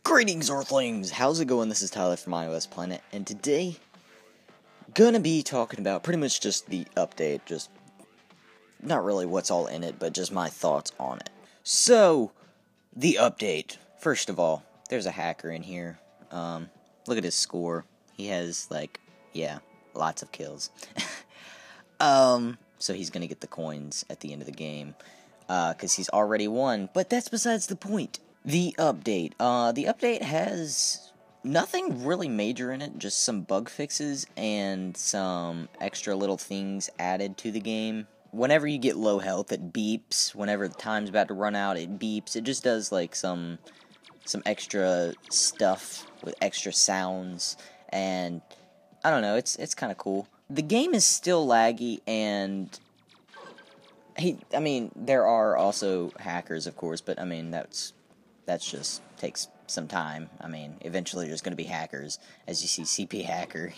Greetings, Earthlings! How's it going? This is Tyler from iOS Planet, and today, gonna be talking about pretty much just the update, just not really what's all in it, but just my thoughts on it. So, the update. First of all, there's a hacker in here. Look at his score. He has, lots of kills. So he's gonna get the coins at the end of the game, because he's already won, but that's besides the point. The update has nothing really major in it, just some bug fixes and some extra little things added to the game. Whenever you get low health, it beeps. Whenever the time's about to run out, it beeps. It just does, some extra stuff with extra sounds, and I don't know, it's kind of cool. The game is still laggy, and there are also hackers, of course, but, that's just takes some time. Eventually there's going to be hackers. As you see, CP Hacker,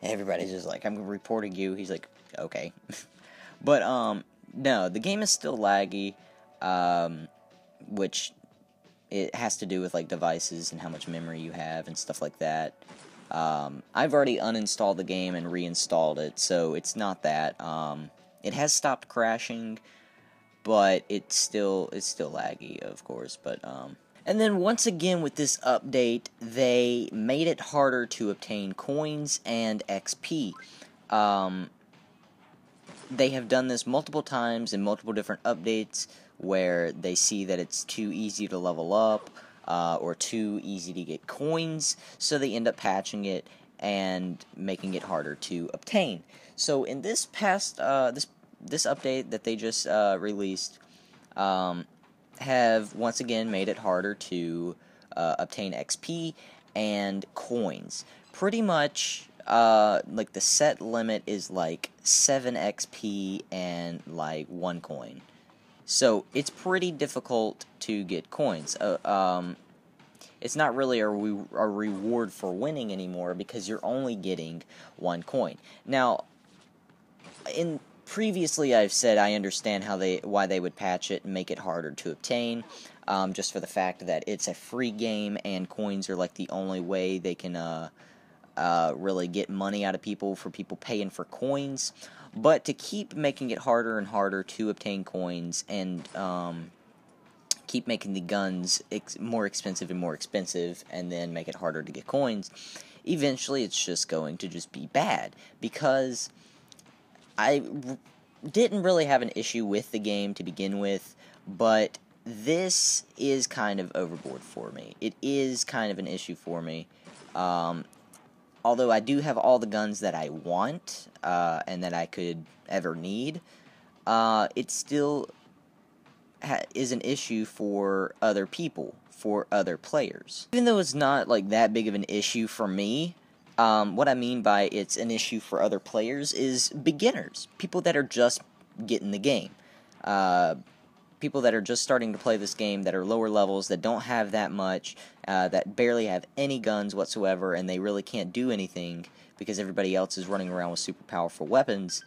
everybody's just like, I'm reporting you. He's like, okay. But, no, the game is still laggy, which it has to do with, devices and how much memory you have and stuff like that. I've already uninstalled the game and reinstalled it, so it's not that. It has stopped crashing, but it's still laggy, of course, but, and then once again with this update, they made it harder to obtain coins and XP. They have done this multiple times in multiple different updates, where they see that it's too easy to level up, or too easy to get coins, so they end up patching it and making it harder to obtain. So in this past, this update that they just released, have once again made it harder to obtain XP and coins. Pretty much, the set limit is 7 XP and 1 coin. So it's pretty difficult to get coins. It's not really a reward for winning anymore, because you're only getting 1 coin. Now, previously I've said I understand why they would patch it and make it harder to obtain, just for the fact that it's a free game and coins are the only way they can really get money out of people, for people paying for coins. But to keep making it harder and harder to obtain coins, and keep making the guns more expensive and more expensive, and then make it harder to get coins, eventually it's just going to just be bad, because I didn't really have an issue with the game to begin with, but this is kind of overboard for me. It is kind of an issue for me. Although I do have all the guns that I want, and that I could ever need, it still is an issue for other people, for other players. Even though it's not that big of an issue for me, what I mean by it's an issue for other players is beginners, people that are just getting the game, people that are just starting to play this game, that are lower levels, that don't have that much, that barely have any guns whatsoever, and they really can't do anything because everybody else is running around with super powerful weapons.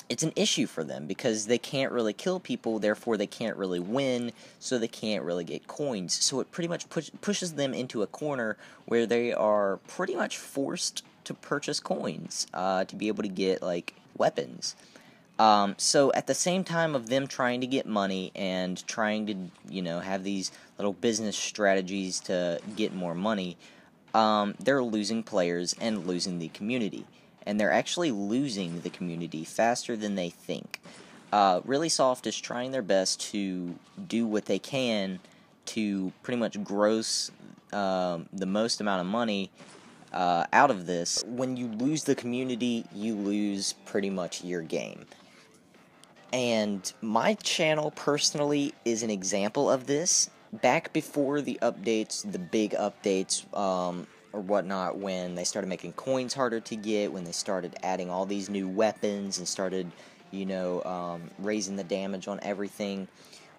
It's an issue for them, because they can't really kill people, therefore they can't really win, so they can't really get coins. So it pretty much pushes them into a corner where they are pretty much forced to purchase coins, to be able to get, weapons. So at the same time of them trying to get money and trying to, have these little business strategies to get more money, they're losing players and losing the community. And they're actually losing the community faster than they think. Really Soft is trying their best to do what they can to pretty much gross the most amount of money out of this. When you lose the community, you lose pretty much your game. And my channel, personally, is an example of this. Back before the updates, the big updates, or whatnot, when they started making coins harder to get, when they started adding all these new weapons and started, raising the damage on everything,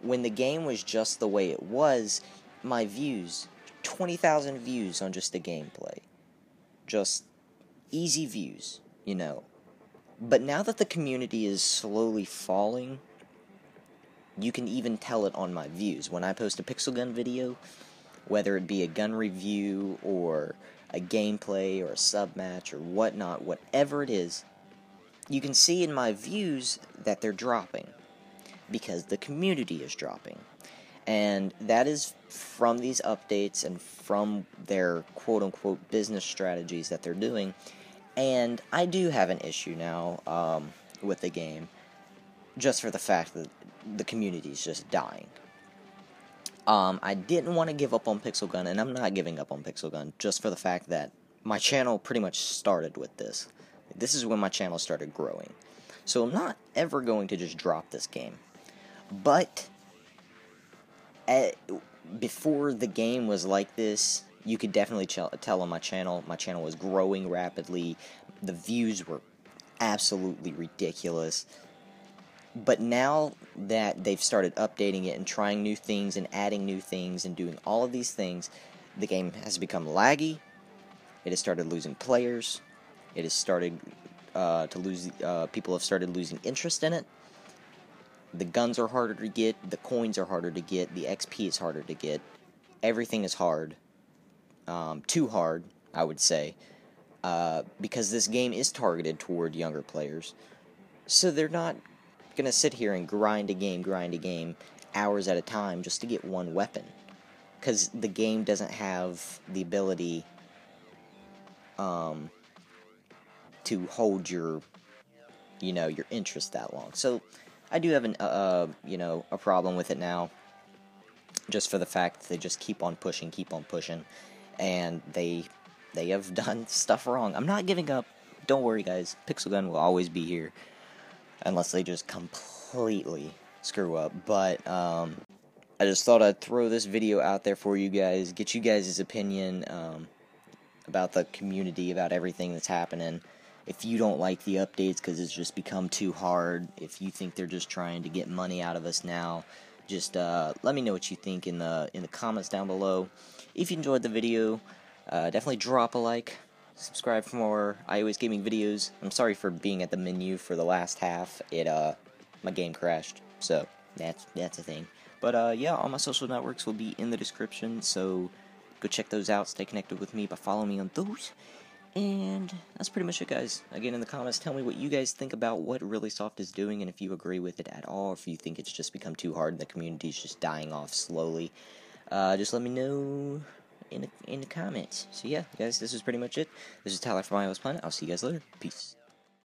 when the game was just the way it was, my views, 20,000 views on just the gameplay. just easy views, But now that the community is slowly falling, you can even tell it on my views. When I post a pixel gun video, whether it be a gun review or a gameplay or a sub match or whatnot, whatever it is, you can see in my views that they're dropping because the community is dropping. And that is from these updates and from their quote-unquote business strategies that they're doing. And I do have an issue now with the game, just for the fact that the community is just dying. I didn't want to give up on Pixel Gun, and I'm not giving up on Pixel Gun, just for the fact that my channel pretty much started with this. This is when my channel started growing. So I'm not ever going to just drop this game. But before the game was like this, you could definitely tell on my channel was growing rapidly. The views were absolutely ridiculous. But now that they've started updating it and trying new things and adding new things and doing all of these things, the game has become laggy. It has started losing players. It has started to lose. People have started losing interest in it. The guns are harder to get. The coins are harder to get. The XP is harder to get. Everything is hard. Too hard, I would say, because this game is targeted toward younger players. So they're not going to sit here and grind a game, hours at a time just to get one weapon. Because the game doesn't have the ability to hold your interest that long. So I do have a problem with it now, just for the fact that they just keep on pushing, and they have done stuff wrong. I'm not giving up. Don't worry, guys. Pixel Gun will always be here, unless they just completely screw up. But I just thought I'd throw this video out there for you guys, get you guys' opinion about the community, about everything that's happening. If you don't like the updates because it's just become too hard, if you think they're just trying to get money out of us now, just let me know what you think in the comments down below. If you enjoyed the video, definitely drop a like, subscribe for more iOS gaming videos. I'm sorry for being at the menu for the last half. My game crashed, so that's a thing. But yeah, all my social networks will be in the description, so go check those out. Stay connected with me by following me on those. And that's pretty much it, guys. Again, in the comments, tell me what you guys think about what Really Soft is doing, and if you agree with it at all, or if you think it's just become too hard and the community is just dying off slowly. Just let me know in the comments. So yeah, guys, this is pretty much it. This is Tyler from iOS Planet. I'll see you guys later. Peace.